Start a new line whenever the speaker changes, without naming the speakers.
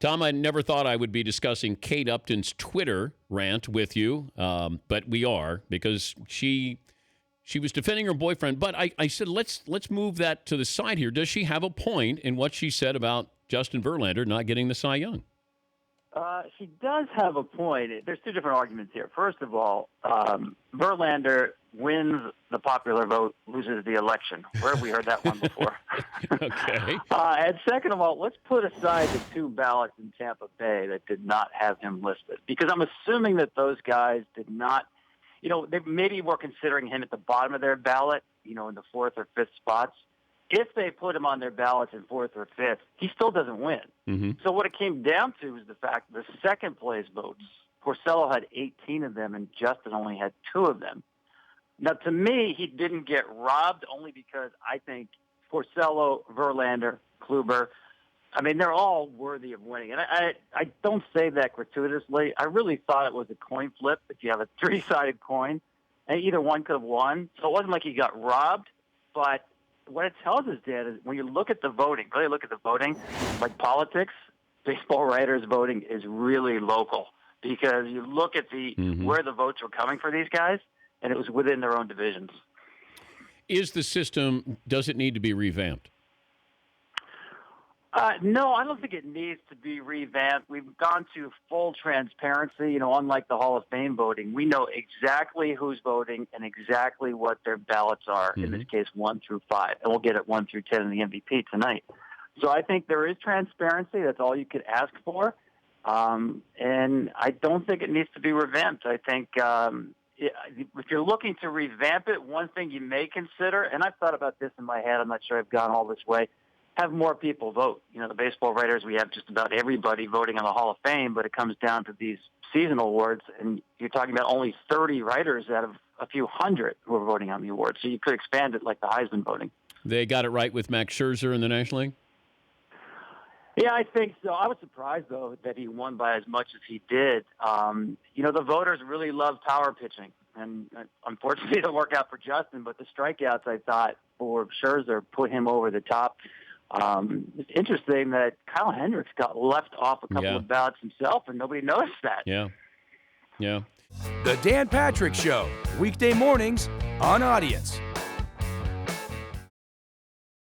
Tom, I never thought I would be discussing Kate Upton's Twitter rant with you, but we are because she was defending her boyfriend. But I said let's move that to the side here. Does she have a point in what she said about Justin Verlander not getting the Cy Young?
She does have a point. There's two different arguments here. First of all, Verlander wins the popular vote, loses the election. Where have we heard that one before?
Okay.
And second of all, let's put aside the two ballots in Tampa Bay that did not have him listed, because I'm assuming that those guys did not, they maybe were considering him at the bottom of their ballot, in the fourth or fifth spots. If they put him on their ballots in fourth or fifth, he still doesn't win.
Mm-hmm.
So what it came down to was the fact that the second place votes, Porcello had 18 of them and Justin only had 2 of them. Now, to me, he didn't get robbed only because I think Porcello, Verlander, Kluber, they're all worthy of winning. And I don't say that gratuitously. I really thought it was a coin flip. If you have a 3-sided coin, and either one could have won. So it wasn't like he got robbed, but what it tells us, Dan, is when you look at the voting, really look at the voting, like politics, baseball writers' voting is really local, because you look at where the votes were coming for these guys, and it was within their own divisions.
Is the system, does it need to be revamped?
No, I don't think it needs to be revamped. We've gone to full transparency. Unlike the Hall of Fame voting, we know exactly who's voting and exactly what their ballots are, in this case 1 through 5. And we'll get it 1 through 10 in the MVP tonight. So I think there is transparency. That's all you could ask for. And I don't think it needs to be revamped. I think if you're looking to revamp it, one thing you may consider, and I've thought about this in my head, I'm not sure I've gone all this way, have more people vote. The baseball writers, we have just about everybody voting on the Hall of Fame, but it comes down to these seasonal awards, and you're talking about only 30 writers out of a few hundred who are voting on the awards. So you could expand it like the Heisman voting.
They got it right with Max Scherzer in the National League?
Yeah, I think so. I was surprised, though, that he won by as much as he did. The voters really love power pitching, and unfortunately it didn't work out for Justin, but the strikeouts, I thought, for Scherzer put him over the top. It's interesting that Kyle Hendricks got left off a couple of ballots himself, and nobody noticed that.
Yeah.
The Dan Patrick Show, weekday mornings on Audience.